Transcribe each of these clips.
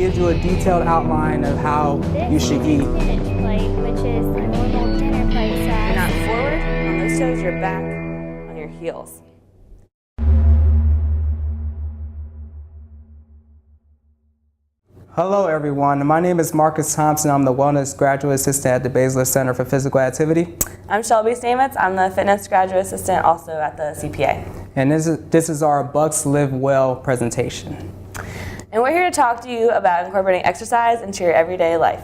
gives you a detailed outline of how you should eat. Spinach plate, which is a normal dinner plate size. You're not forward on those toes, you're back on your heels. Hello everyone, my name is Marcus Thompson. I'm the Wellness Graduate Assistant at the Baszler Center for Physical Activity. I'm Shelby Stamets. I'm the Fitness Graduate Assistant also at the CPA. And this is our Bucs Live Well presentation. And we're here to talk to you about incorporating exercise into your everyday life.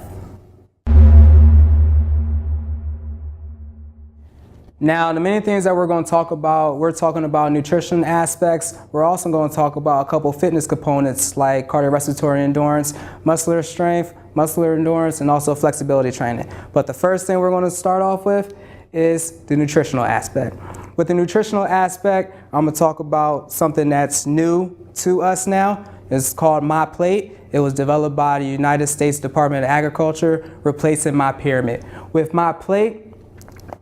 Now, the main things that we're going to talk about, we're talking about nutrition aspects. We're also going to talk about a couple fitness components like cardiorespiratory endurance, muscular strength, muscular endurance, and also flexibility training. But the first thing we're going to start off with is the nutritional aspect. With the nutritional aspect, I'm going to talk about something that's new to us now. It's called My Plate. It was developed by the United States Department of Agriculture, replacing My Pyramid. With My Plate,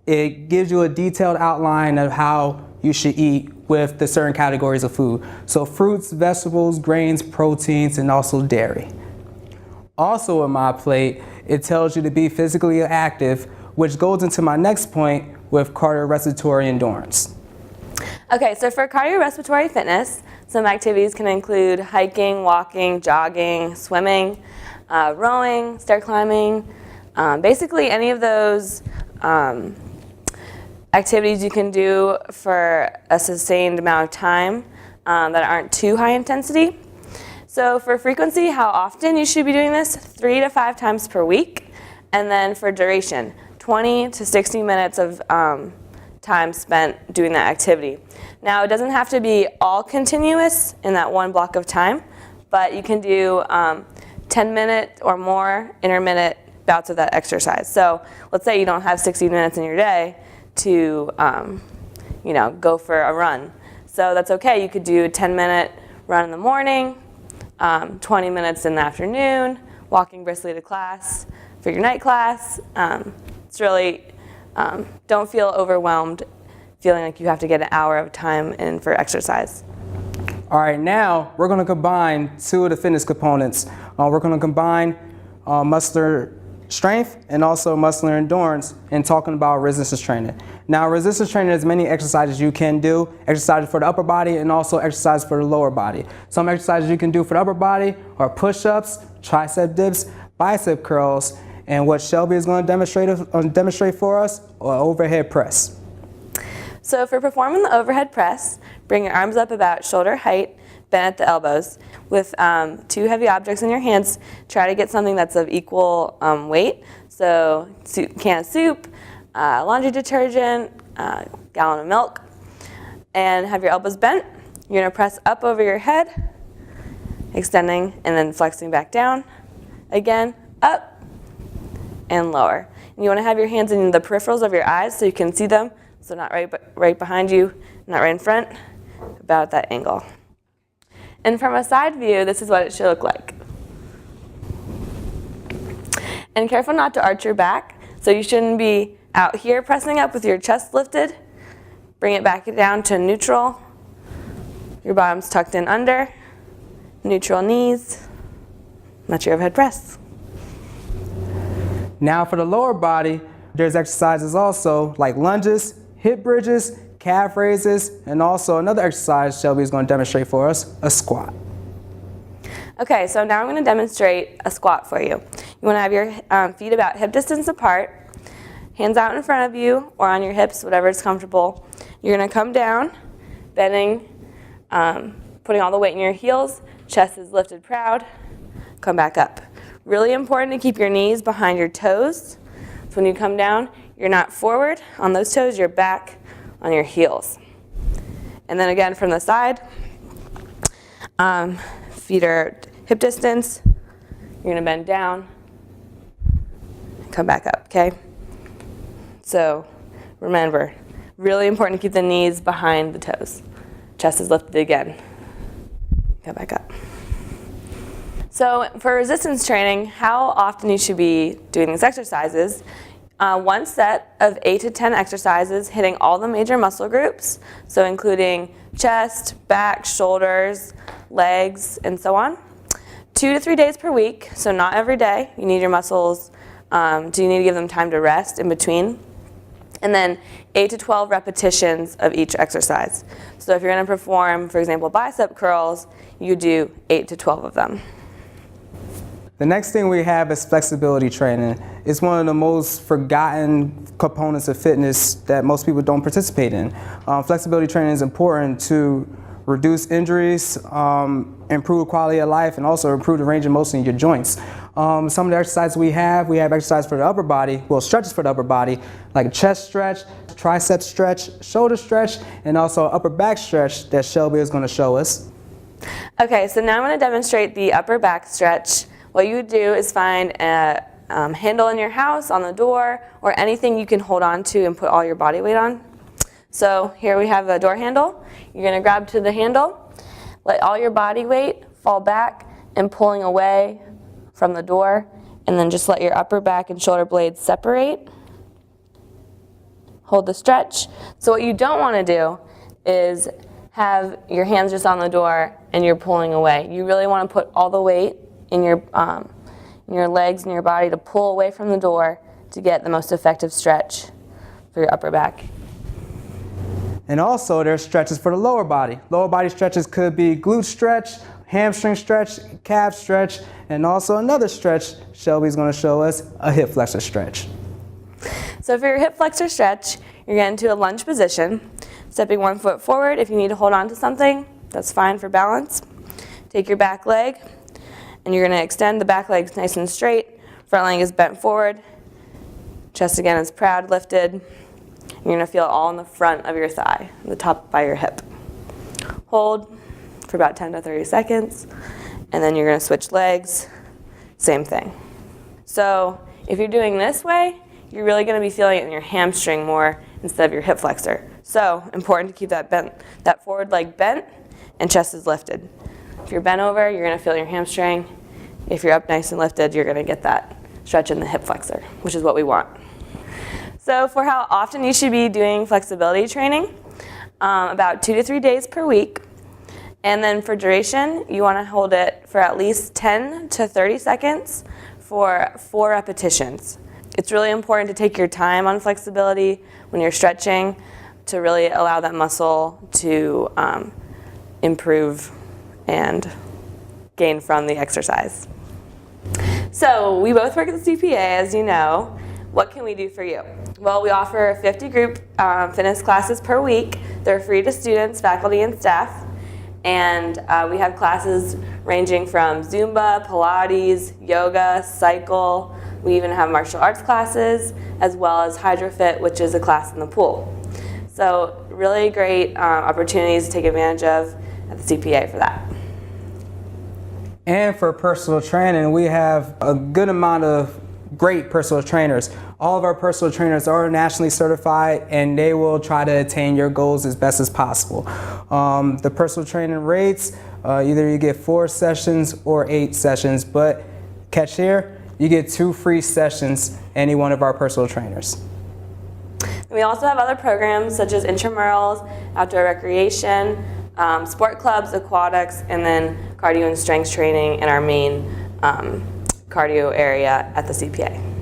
it gives you a detailed outline of how you should eat with the certain categories of food. So fruits, vegetables, grains, proteins, and also dairy. Also in My Plate, it tells you to be physically active, which goes into my next point with cardiorespiratory endurance. Okay, so for cardiorespiratory fitness, some activities can include hiking, walking, jogging, swimming, rowing, stair climbing, basically any of those activities you can do for a sustained amount of time that aren't too high intensity. So for frequency, how often you should be doing this, 3 to 5 times per week. And then for duration, 20 to 60 minutes of time spent doing that activity. Now it doesn't have to be all continuous in that one block of time, but you can do 10-minute or more intermittent bouts of that exercise. So let's say you don't have 60 minutes in your day to go for a run. So that's okay. You could do a 10-minute run in the morning, 20 minutes in the afternoon, walking briskly to class for your night class. It's really, don't feel overwhelmed feeling like you have to get an hour of time in for exercise. All right, now we're going to combine two of the fitness components. We're going to combine muscular strength and also muscular endurance in talking about resistance training. Now, resistance training is many exercises you can do, exercises for the upper body and also exercises for the lower body. Some exercises you can do for the upper body are push-ups, tricep dips, bicep curls, and what Shelby is going to demonstrate for us, or overhead press. So for performing the overhead press, bring your arms up about shoulder height, bent at the elbows. With 2 heavy objects in your hands, try to get something that's of equal weight. So can of soup, laundry detergent, gallon of milk, and have your elbows bent. You're going to press up over your head, extending and then flexing back down. Again, up and lower. And you want to have your hands in the peripherals of your eyes so you can see them. So not right behind you, not right in front, about at that angle. And from a side view, this is what it should look like. And careful not to arch your back. So you shouldn't be out here pressing up with your chest lifted. Bring it back down to neutral. Your bottom's tucked in under. Neutral knees. That's your overhead press. Now for the lower body, there's exercises also like lunges, hip bridges, calf raises, and also another exercise Shelby is going to demonstrate for us, a squat. Okay, so now I'm going to demonstrate a squat for you. You want to have your feet about hip distance apart, hands out in front of you or on your hips, whatever is comfortable. You're going to come down, bending, putting all the weight in your heels, chest is lifted proud, come back up. Really important to keep your knees behind your toes. So when you come down, you're not forward on those toes, you're back on your heels. And then again from the side, feet are hip distance. You're going to bend down, come back up, okay? So remember, really important to keep the knees behind the toes. Chest is lifted again. Go back up. So for resistance training, how often you should be doing these exercises. One set of 8 to 10 exercises hitting all the major muscle groups, so including chest, back, shoulders, legs, and so on. 2 to 3 days per week, so not every day. You need your muscles, you need to give them time to rest in between. And then 8 to 12 repetitions of each exercise. So if you're going to perform, for example, bicep curls, you do 8 to 12 of them. The next thing we have is flexibility training. It's one of the most forgotten components of fitness that most people don't participate in. Flexibility training is important to reduce injuries, improve quality of life, and also improve the range of motion in your joints. Some of the exercises we have exercise for the upper body, well, stretches for the upper body, like a chest stretch, tricep stretch, shoulder stretch, and also upper back stretch that Shelby is going to show us. Okay, so now I'm going to demonstrate the upper back stretch. What you would do is find a handle in your house, on the door, or anything you can hold on to and put all your body weight on. So here we have a door handle. You're going to grab to the handle, let all your body weight fall back and pulling away from the door, and then just let your upper back and shoulder blades separate. Hold the stretch. So what you don't want to do is have your hands just on the door and you're pulling away. You really want to put all the weight in your legs and your body to pull away from the door to get the most effective stretch for your upper back. And also there's stretches for the lower body. Lower body stretches could be glute stretch, hamstring stretch, calf stretch, and also another stretch Shelby's going to show us, a hip flexor stretch. So for your hip flexor stretch, you're getting into a lunge position, stepping 1 foot forward. If you need to hold on to something, that's fine for balance. Take your back leg, and you're going to extend the back leg nice and straight. Front leg is bent forward. Chest again is proud, lifted. You're going to feel it all in the front of your thigh, the top by your hip. Hold for about 10 to 30 seconds, and then you're going to switch legs, same thing. So if you're doing this way, you're really going to be feeling it in your hamstring more instead of your hip flexor. So important to keep that forward leg bent and chest is lifted. If you're bent over, you're going to feel your hamstring. If you're up nice and lifted, you're going to get that stretch in the hip flexor, which is what we want. So for how often you should be doing flexibility training, about 2 to 3 days per week. And then for duration, you want to hold it for at least 10 to 30 seconds for 4 repetitions. It's really important to take your time on flexibility when you're stretching to really allow that muscle to improve and gain from the exercise. So we both work at the CPA, as you know. What can we do for you? Well, we offer 50 group fitness classes per week. They're free to students, faculty, and staff. And we have classes ranging from Zumba, Pilates, yoga, cycle. We even have martial arts classes, as well as HydroFit, which is a class in the pool. So really great opportunities to take advantage of at the CPA for that. And for personal training, we have a good amount of great personal trainers. All of our personal trainers are nationally certified, and they will try to attain your goals as best as possible. The personal training rates, either you get 4 sessions or 8 sessions, but catch here, you get 2 free sessions, any one of our personal trainers. We also have other programs such as intramurals, outdoor recreation, sport clubs, aquatics, and then cardio and strength training in our main cardio area at the CPA.